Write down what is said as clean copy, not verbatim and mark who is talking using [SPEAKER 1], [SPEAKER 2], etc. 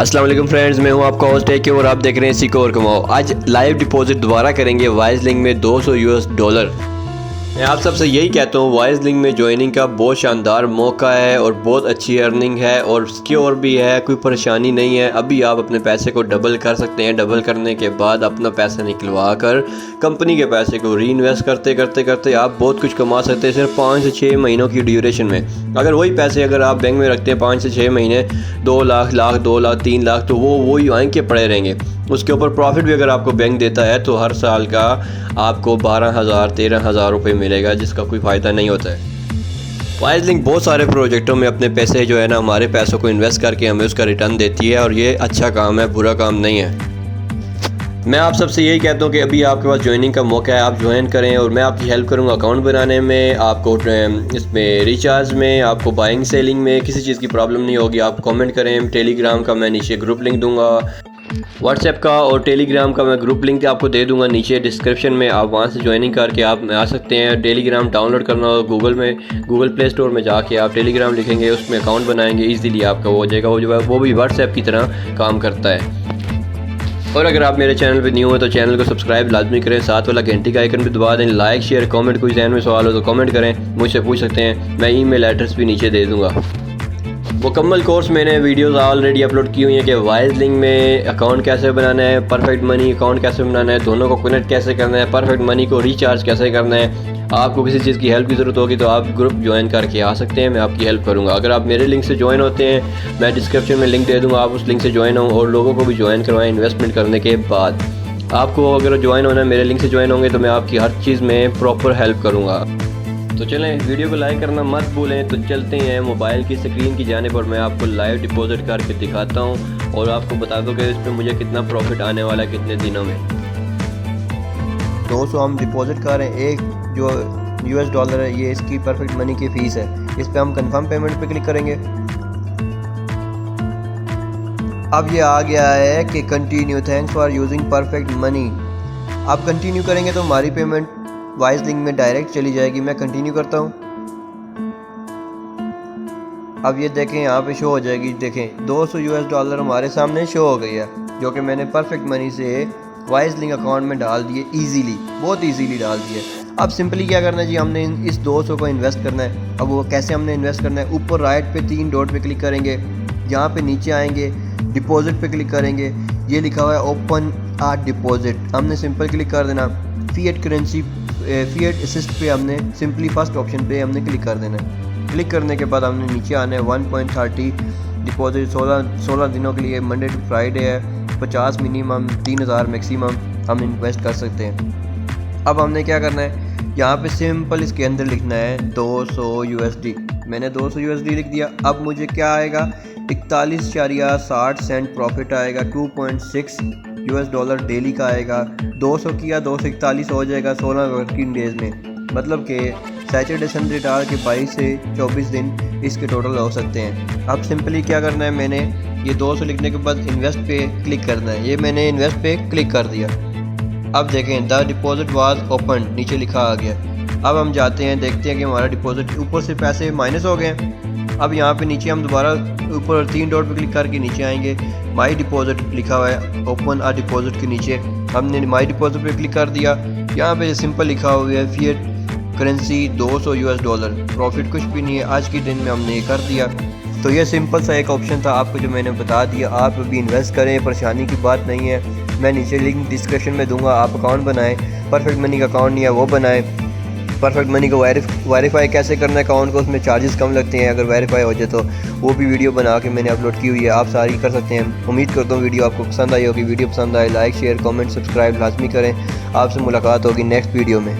[SPEAKER 1] अस्सलाम वालेकुम फ्रेंड्स, मैं हूं आपका होस्ट टेक और आप देख रहे हैं सीखो और कमाओ। आज लाइव डिपॉजिट दोबारा करेंगे वाइज लिंक में $200। मैं आप सबसे यही कहता हूँ, वाइज लिंक में ज्वाइनिंग का बहुत शानदार मौका है और बहुत अच्छी अर्निंग है और सिक्योर भी है, कोई परेशानी नहीं है। अभी आप अपने पैसे को डबल कर सकते हैं। डबल करने के बाद अपना पैसा निकलवा कर कंपनी के पैसे को री इन्वेस्ट करते करते करते आप बहुत कुछ कमा सकते हैं सिर्फ 5 से 6 महीनों की ड्यूरेशन में। अगर वही पैसे अगर आप बैंक में रखते हैं 5 से 6 महीने, 2 लाख 2 लाख 3 लाख, तो वो वहीं के पड़े रहेंगे। उसके ऊपर प्रॉफिट भी अगर आपको बैंक देता है तो हर साल का आपको 12,000 13,000 रुपये मिलेगा, जिसका कोई फ़ायदा नहीं होता है। वाइज लिंक बहुत सारे प्रोजेक्टों में अपने पैसे जो है ना, हमारे पैसों को इन्वेस्ट करके हमें उसका रिटर्न देती है और ये अच्छा काम है, बुरा काम नहीं है। मैं आप सबसे यही कहता हूँ कि अभी आपके पास ज्वाइनिंग का मौका है, आप ज्वाइन करें और मैं आपकी हेल्प करूँगा अकाउंट बनाने में, आपको इसमें रिचार्ज में, आपको बाइंग सेलिंग में किसी चीज़ की प्रॉब्लम नहीं होगी। आप कमेंट करें। टेलीग्राम का मैं नीचे ग्रुप लिंक दूंगा, व्हाट्सएप का और टेलीग्राम का मैं ग्रुप लिंक आपको दे दूंगा नीचे डिस्क्रिप्शन में। आप वहां से ज्वाइनिंग करके आप आ सकते हैं। टेलीग्राम डाउनलोड करना हो गूगल प्ले स्टोर में जाके आप टेलीग्राम लिखेंगे, उसमें अकाउंट बनाएंगे, इजीली आपका हो जाएगा। वो जो है वो भी व्हाट्सएप की तरह काम करता है। और अगर आप मेरे चैनल पे न्यू हो तो चैनल को सब्सक्राइब लाजमी करें, साथ वाला घंटी का आइकन भी दबा दें। लाइक शेयर कमेंट, कोई जहन में सवाल हो तो कमेंट करें, मुझसे पूछ सकते हैं। मैं ईमेल एड्रेस भी नीचे दे दूँगा। मुकम्मल कोर्स मैंने वीडियोस ऑलरेडी अपलोड की हुई हैं कि वाइज लिंक में अकाउंट कैसे बनाना है, परफेक्ट मनी अकाउंट कैसे बनाना है, दोनों को कनेक्ट कैसे करना है, परफेक्ट मनी को रिचार्ज कैसे करना है। आपको किसी चीज़ की हेल्प की ज़रूरत होगी तो आप ग्रुप ज्वाइन करके आ सकते हैं, मैं आपकी हेल्प करूंगा। अगर आप मेरे लिंक से ज्वाइन होते हैं, मैं डिस्क्रिप्शन में लिंक दे दूँगा, आप उस लिंक से ज्वाइन हो और लोगों को भी ज्वाइन करवाएं। इन्वेस्टमेंट करने के बाद आपको अगर ज्वाइन होना है, मेरे लिंक से ज्वाइन होंगे तो मैं आपकी हर चीज़ में प्रॉपर हेल्प करूँगा। तो चलें, वीडियो को लाइक करना मत भूलें। तो चलते हैं मोबाइल की स्क्रीन की जाने पर, मैं आपको लाइव डिपॉजिट करके दिखाता हूं और आपको बता दूं कि इस पर मुझे कितना प्रॉफिट आने वाला है कितने दिनों में।
[SPEAKER 2] 200 हम डिपॉजिट कर रहे हैं। एक जो $, है, ये इसकी परफेक्ट मनी की फ़ीस है। इस पर हम कंफर्म पेमेंट पे क्लिक करेंगे। अब ये आ गया है कि continue, thanks for using perfect money. आप कंटिन्यू करेंगे तो हमारी पेमेंट वाइज लिंक में डायरेक्ट चली जाएगी। मैं कंटिन्यू करता हूँ। अब ये देखें, यहाँ पे शो हो जाएगी। देखें $200 हमारे सामने शो हो गई है, जो कि मैंने परफेक्ट मनी से वाइज लिंक अकाउंट में डाल दिए। इजीली, बहुत इजीली डाल दिए। अब सिंपली क्या करना है जी, हमने इस 200 को इन्वेस्ट करना है। अब वो कैसे हमने इन्वेस्ट करना है, ऊपर राइट पे 3 डॉट पे क्लिक करेंगे, यहाँ पे नीचे आएंगे, डिपॉजिट पे क्लिक करेंगे। ये लिखा हुआ है ओपन आ डिपॉजिट, हमने सिंपल क्लिक कर देना। फिएट करेंसी फिएट असिस्ट पे हमने सिंपली फर्स्ट ऑप्शन पे हमने क्लिक कर देना है। क्लिक करने के बाद हमने नीचे आना है 1.30 डिपॉजिट 16 दिनों के लिए, मंडे टू फ्राइडे है। 50 मिनिमम, 3,000 मैक्सिमम हम इन्वेस्ट कर सकते हैं। अब हमने क्या करना है, यहाँ पे सिंपल इसके अंदर लिखना है $200। मैंने $200 लिख दिया। अब मुझे क्या आएगा, 41.60 प्रॉफिट आएगा। $2.6 डेली का आएगा। 200 किया, 241 हो जाएगा 16 वर्किंग डेज में। मतलब कि सैटरडे संडे डाल के 22 से 24 दिन इसके टोटल हो सकते हैं। अब सिंपली क्या करना है, मैंने ये 200 लिखने के बाद इन्वेस्ट पे क्लिक करना है। ये मैंने इन्वेस्ट पे क्लिक कर दिया। अब देखें द डिपॉजिट वाज ओपन, नीचे लिखा आ गया। अब हम जाते हैं, देखते हैं कि हमारा डिपॉजिट ऊपर से पैसे माइनस हो गए। अब यहाँ पे नीचे हम दोबारा ऊपर 3 डॉट पे क्लिक करके नीचे आएंगे। माई डिपॉजिट लिखा हुआ है ओपन आ डिपॉजिट के नीचे, हमने माई डिपॉजिट पे क्लिक कर दिया। यहाँ पे सिंपल लिखा हुआ है फिएट करेंसी $200। प्रॉफिट कुछ भी नहीं है, आज के दिन में हमने ये कर दिया। तो ये सिंपल सा एक ऑप्शन था आपको जो मैंने बता दिया। आप भी इन्वेस्ट करें, परेशानी की बात नहीं है। मैं नीचे लिंक डिस्क्रिप्शन में दूंगा, आप अकाउंट बनाएं। परफेक्ट मनी का अकाउंट नहीं है वो बनाएं। परफेक्ट मनी को वेरीफाई कैसे करना है अकाउंट को, उसमें चार्जेस कम लगते हैं अगर वेरीफाई हो जाए तो। वो भी वीडियो बना के मैंने अपलोड की हुई है, आप सारी कर सकते हैं। उम्मीद करता हूँ वीडियो आपको पसंद आई होगी। वीडियो पसंद आए लाइक शेयर कमेंट सब्सक्राइब लाजमी करें। आपसे मुलाकात होगी नेक्स्ट वीडियो में।